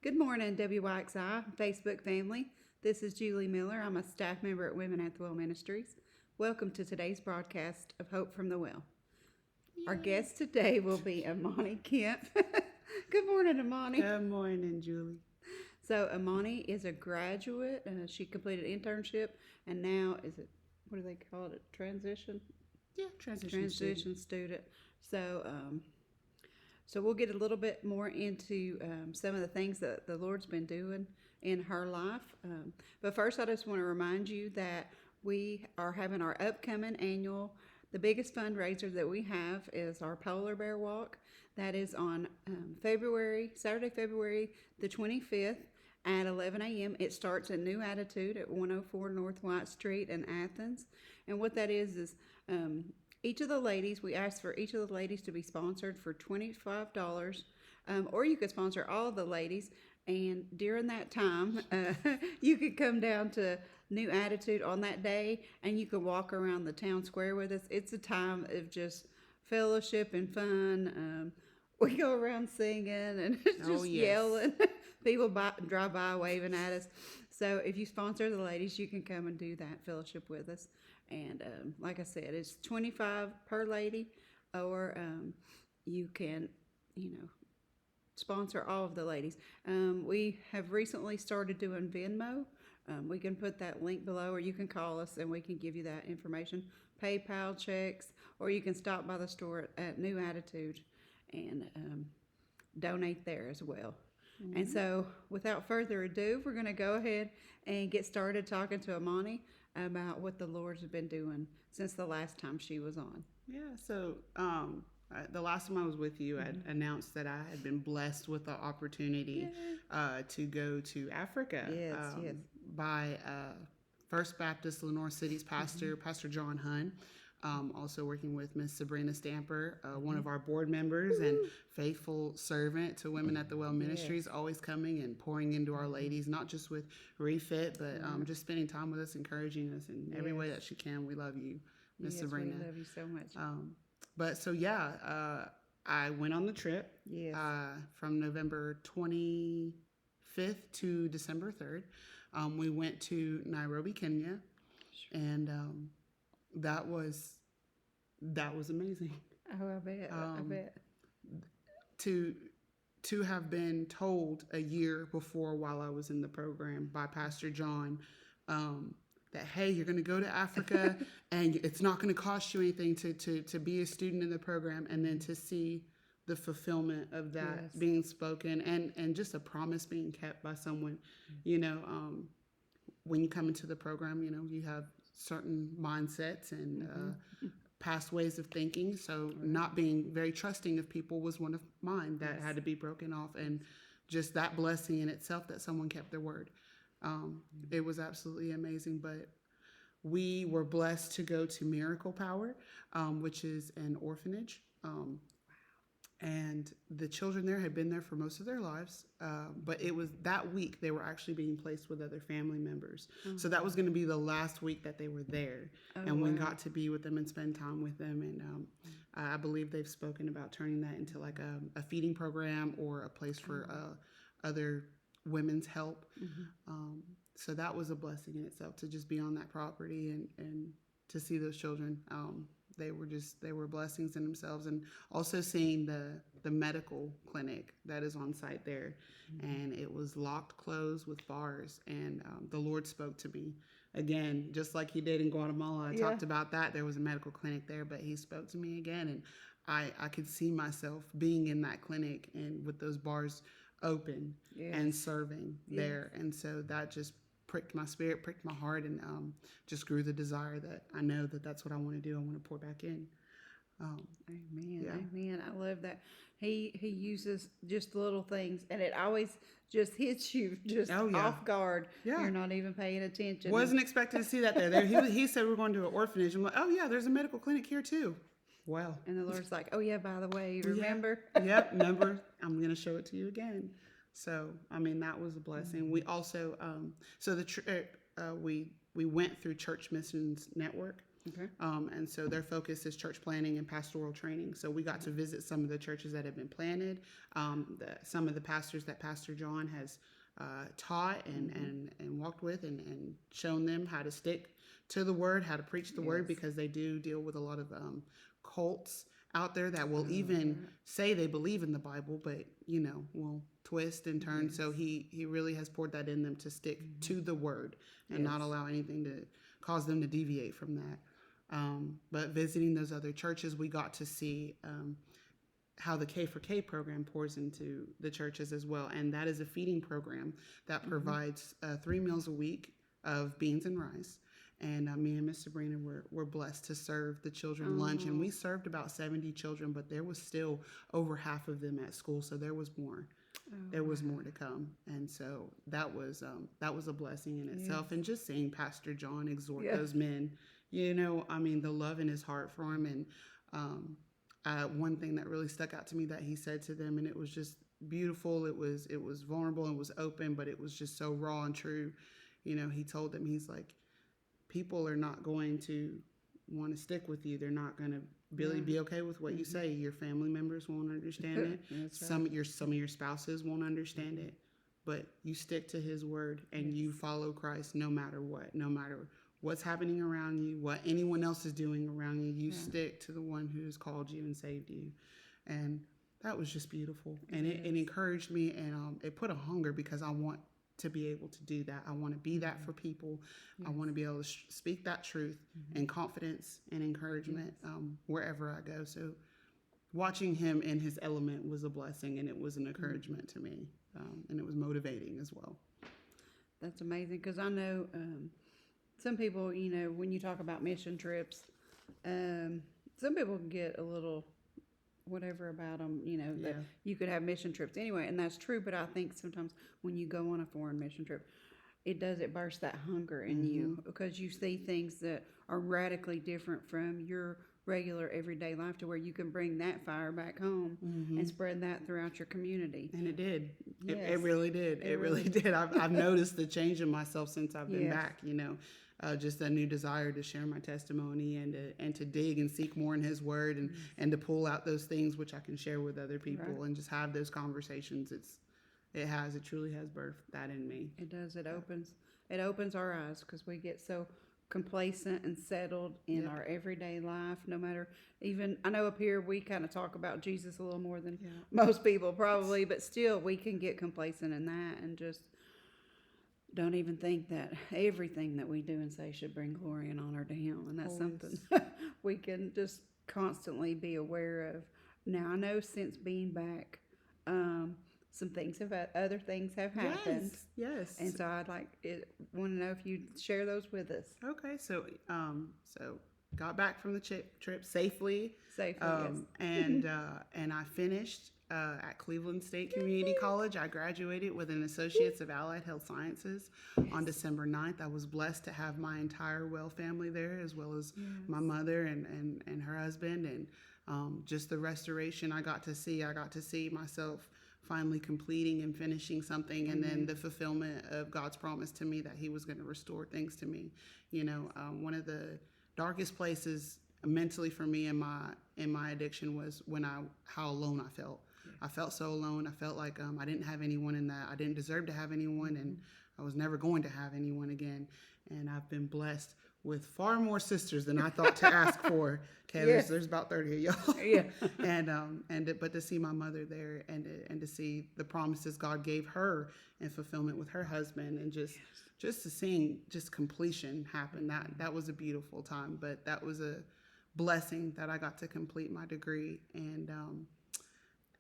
Good morning, WYXI Facebook family. This is Julie Miller. I'm a staff member at Women at the Well Ministries. Welcome to today's broadcast of Hope from the Well. Our guest today will be Emony Kemp. Good morning, Emony. Good morning, Julie. So Emony is a graduate. She completed internship, and now what do they call it? A transition? Yeah, transition student. So we'll get a little bit more into some of the things that the Lord's been doing in her life. But first, I just want to remind you that we are having our upcoming annual, the biggest fundraiser that we have is our Polar Bear Walk. That is on Saturday, February the 25th at 11 a.m. It starts at New Attitude at 104 North White Street in Athens. And what that is each of the ladies, we ask for each of the ladies to be sponsored for $25, or you could sponsor all of the ladies. And during that time, you could come down to New Attitude on that day, and you could walk around the town square with us. It's a time of just fellowship and fun. We go around singing and just yelling. People drive by waving at us. So if you sponsor the ladies, you can come and do that fellowship with us. And like I said, it's $25 per lady, or you can, sponsor all of the ladies. We have recently started doing Venmo. We can put that link below, or you can call us and we can give you that information. PayPal checks, or you can stop by the store at New Attitude and donate there as well. Mm-hmm. And so without further ado, we're going to go ahead and get started talking to Emony about what the Lord's been doing since the last time she was on. Yeah, so the last time I was with you, I announced that I had been blessed with the opportunity to go to Africa by First Baptist Lenore City's pastor, Pastor John Hunn. Also working with Miss Sabrina Stamper, one of our board members and faithful servant to Women at the Well Ministries, always coming and pouring into our ladies, not just with refit, but just spending time with us, encouraging us in every way that she can. We love you, Miss Sabrina. We love you so much. I went on the trip from November 25th to December 3rd. We went to Nairobi, Kenya, and that was amazing. Oh, I bet. To have been told a year before, while I was in the program, by Pastor John, that hey, you're going to go to Africa and it's not going to cost you anything to be a student in the program, and then to see the fulfillment of that being spoken and just a promise being kept by someone. When you come into the program, you have certain mindsets and past ways of thinking. So not being very trusting of people was one of mine that had to be broken off. And just that blessing in itself that someone kept their word. It was absolutely amazing. But we were blessed to go to Miracle Power, which is an orphanage. And the children there had been there for most of their lives. But it was that week they were actually being placed with other family members. So that was going to be the last week that they were there. We got to be with them and spend time with them. And I believe they've spoken about turning that into like a feeding program or a place for other women's help. So that was a blessing in itself, to just be on that property and to see those children. They were blessings in themselves. And also seeing the medical clinic that is on site there. And it was locked, closed with bars. And the Lord spoke to me again, just like he did in Guatemala. I talked about that. There was a medical clinic there, but he spoke to me again. And I could see myself being in that clinic and with those bars open and serving there. And so that just pricked my spirit, pricked my heart, and just grew the desire that I know that that's what I want to do. I want to pour back in. Amen. I love that. He uses just little things, and it always just hits you off guard. You're not even paying attention. Wasn't expecting to see that there. He said we're going to an orphanage. I'm like, oh yeah, there's a medical clinic here too. Wow. And the Lord's like, oh yeah, by the way, remember? Yep, remember. I'm going to show it to you again. So, that was a blessing. We also, we went through Church Missions Network. Okay. And so their focus is church planning and pastoral training. So we got to visit some of the churches that have been planted, some of the pastors that Pastor John has taught and walked with and shown them how to stick to the word, how to preach the word, because they do deal with a lot of cults out there that will even say they believe in the Bible, but will twist and turn. So he really has poured that in them to stick to the word and not allow anything to cause them to deviate from that. But visiting those other churches, we got to see how the K4K program pours into the churches as well. And that is a feeding program that provides 3 meals a week of beans and rice. And me and Miss Sabrina were blessed to serve the children lunch. And we served about 70 children, but there was still over half of them at school. So there was more. There was more to come. And so that was a blessing in itself. And just seeing Pastor John exhort those men, the love in his heart for them. And one thing that really stuck out to me that he said to them, and it was just beautiful. It was vulnerable and was open, but it was just so raw and true. He told them, he's like, people are not going to want to stick with you. They're not going to really be okay with what you say. Your family members won't understand it. Some of your spouses won't understand it. But you stick to his word and you follow Christ no matter what. No matter what's happening around you, what anyone else is doing around you, you stick to the one who has called you and saved you. And that was just beautiful. And it encouraged me, and it put a hunger, because I want to be able to do that. I want to be that for people. I want to be able to speak that truth and confidence and encouragement wherever I go. So watching him in his element was a blessing, and it was an encouragement to me, and it was motivating as well. That's amazing, because I know some people, when you talk about mission trips, some people can get a little whatever about them, that you could have mission trips anyway, and that's true. But I think sometimes when you go on a foreign mission trip, it burst that hunger in you, because you see things that are radically different from your regular everyday life, to where you can bring that fire back home and spread that throughout your community. And it did. It really did. It really did. I've noticed the change in myself since I've been back. Just a new desire to share my testimony and to dig and seek more in his word, and to pull out those things which I can share with other people, and just have those conversations. It truly has birthed that in me. It does. It opens our eyes, because we get so complacent and settled in our everyday life. No matter, even I know up here we kind of talk about Jesus a little more than most people probably, but still we can get complacent in that and just don't even think that everything that we do and say should bring glory and honor to him. And that's something we can just constantly be aware of. Now, I know since being back, other things have happened. Yes. And so I'd want to know if you'd share those with us. Okay. So got back from the trip safely. Yes. And I finished at Cleveland State Community College. I graduated with an Associates of Allied Health Sciences on December 9th. I was blessed to have my entire Well family there, as well as my mother and her husband, and just the restoration I got to see myself finally completing and finishing something, and then the fulfillment of God's promise to me that he was going to restore things to me. One of the darkest places mentally for me in my addiction was how alone I felt. I felt so alone. I felt like I didn't have anyone, in that I didn't deserve to have anyone, and I was never going to have anyone again. And I've been blessed with far more sisters than I thought to ask for. Okay, there's about 30 of y'all. But to see my mother there, and to see the promises God gave her in fulfillment with her husband, and just to seeing just completion happen, that was a beautiful time. But that was a blessing that I got to complete my degree.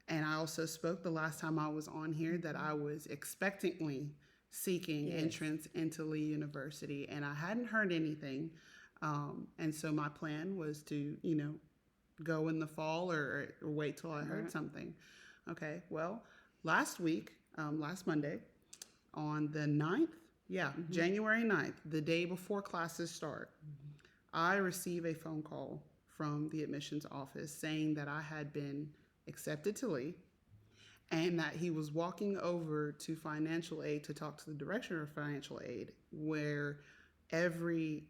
And I also spoke the last time I was on here that I was expectantly seeking entrance into Lee University, and I hadn't heard anything. And so my plan was to, go in the fall or wait till I heard something. Okay, well, last Monday, on the 9th, January 9th, the day before classes start, I receive a phone call from the admissions office saying that I had been accepted to Lee, and that he was walking over to financial aid to talk to the director of financial aid, where every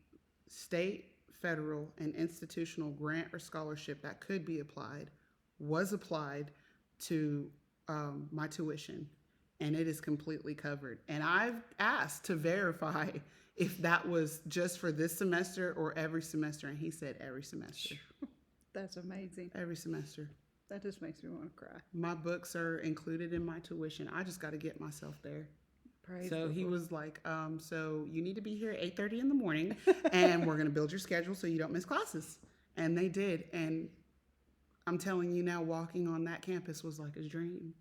state, federal and institutional grant or scholarship that could be applied was applied to my tuition, and it is completely covered. And I've asked to verify if that was just for this semester or every semester, and he said every semester. That's amazing. Every semester. That just makes me want to cry. My books are included in my tuition. I just got to get myself there. Praise So the he Lord. was like, so you need to be here at 8:30 in the morning, and we're going to build your schedule so you don't miss classes. And they did. And I'm telling you now, walking on that campus was like a dream.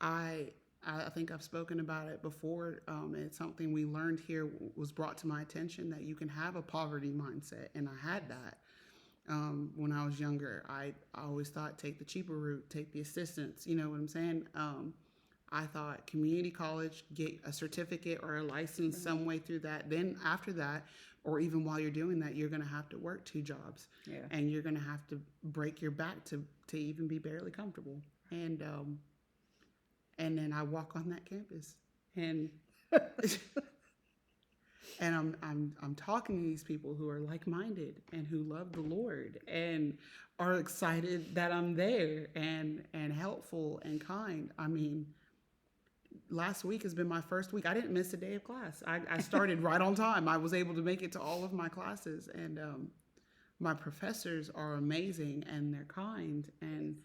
I think I've spoken about it before. It's something we learned here, was brought to my attention, that you can have a poverty mindset. And I had that. When I was younger, I always thought, take the cheaper route, take the assistance. You know what I'm saying? I thought community college, get a certificate or a license some way through that. Then after that, or even while you're doing that, you're going to have to work 2 jobs. Yeah. And you're going to have to break your back to even be barely comfortable. And then I walk on that campus, and and I'm talking to these people who are like-minded and who love the Lord and are excited that I'm there and helpful and kind. I mean, last week has been my first week. I didn't miss a day of class. I started right on time. I was able to make it to all of my classes, and my professors are amazing, and they're kind, and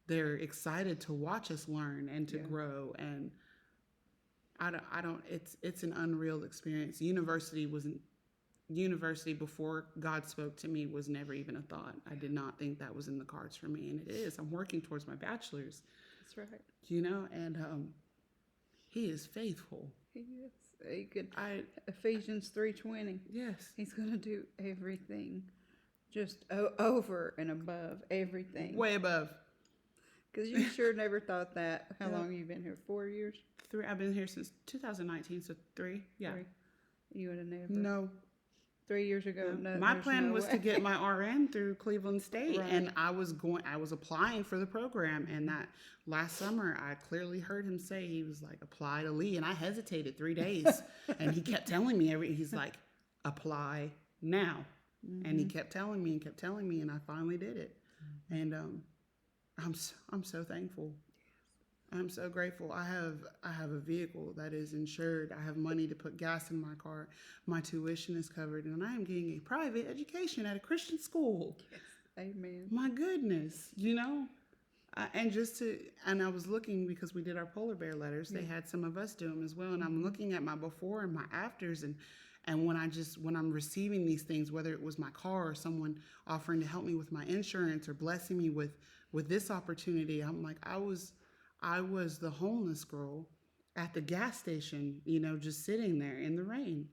they're excited to watch us learn and to grow. And it's an unreal experience. University before God spoke to me was never even a thought. I did not think that was in the cards for me, and it is. I'm working towards my bachelor's. That's right. You know, and he is faithful. He is. He could. Ephesians 3:20. Yes. He's going to do everything, just over and above everything. Way above. Because you sure never thought that. How long have you been here? 4 years? 3. I've been here since 2019, so 3. Yeah. 3. You would have never. No. 3 years ago. No. My there's plan no was way. to get my RN through Cleveland State, Right. and I was applying for the program. And that last summer, I clearly heard him say, he was like, apply to Lee, and I hesitated 3 days, and he kept telling me he's like, apply now, and he kept telling me, and I finally did it, and I'm so thankful. I'm so grateful. I have a vehicle that is insured. I have money to put gas in my car. My tuition is covered, and I am getting a private education at a Christian school. Yes. Amen. My goodness, you know. And I was looking, because we did our polar bear letters. They had some of us do them as well, and I'm looking at my before and my afters, and when I'm receiving these things, whether it was my car or someone offering to help me with my insurance or blessing me with this opportunity, I'm like, I was the homeless girl at the gas station, you know, just sitting there in the rain.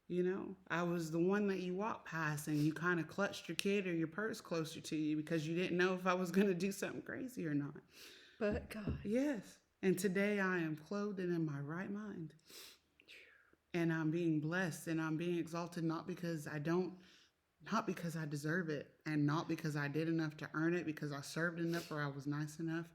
You know, I was the one that you walked past and you kind of clutched your kid or your purse closer to you because you didn't know if I was going to do something crazy or not. But God. Yes. And today I am clothed and in my right mind. And I'm being blessed and I'm being exalted, not because I deserve it, and not because I did enough to earn it, because I served enough or I was nice enough.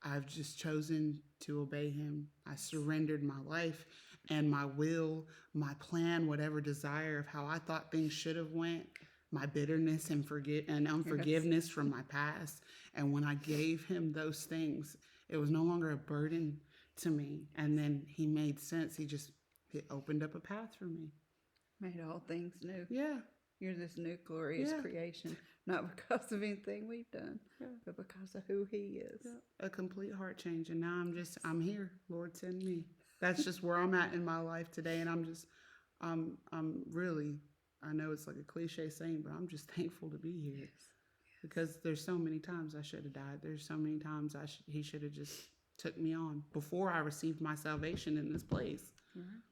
I've just chosen to obey him. I surrendered my life and my will, my plan, whatever desire of how I thought things should have went, my bitterness and unforgiveness from my past. And when I gave him those things, it was no longer a burden to me. And then he made sense. It opened up a path for me. Made all things new. Yeah. You're this new glorious creation, not because of anything we've done, but because of who he is. Yeah. A complete heart change. And now I'm here. Lord, send me. That's just where I'm at in my life today. And I'm really, I know it's like a cliche saying, but I'm just thankful to be here. Yes. Because there's so many times I should have died. There's so many times he should have just took me on before I received my salvation in this place. Right.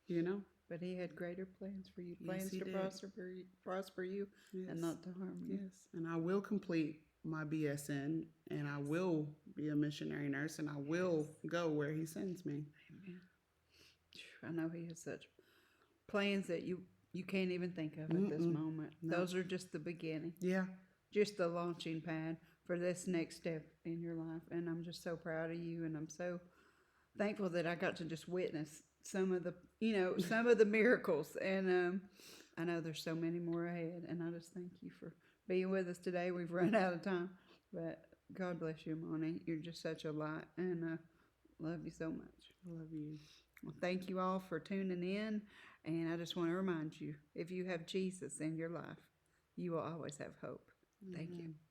You know? But he had greater plans for you, plans Yes, to prosper you and not to harm you. Yes, and I will complete my BSN, and I will be a missionary nurse, and I will go where he sends me. Amen. I know he has such plans that you can't even think of at this moment. No. Those are just the beginning. Yeah. Just the launching pad for this next step in your life. And I'm just so proud of you, and I'm so thankful that I got to just witness some of the miracles, and I know there's so many more ahead, and I just thank you for being with us today. We've run out of time, but God bless you, Emony. You're just such a light, and love you so much. I love you. Well, thank you all for tuning in, and I just want to remind you, if you have Jesus in your life, you will always have hope. Thank you. Amen.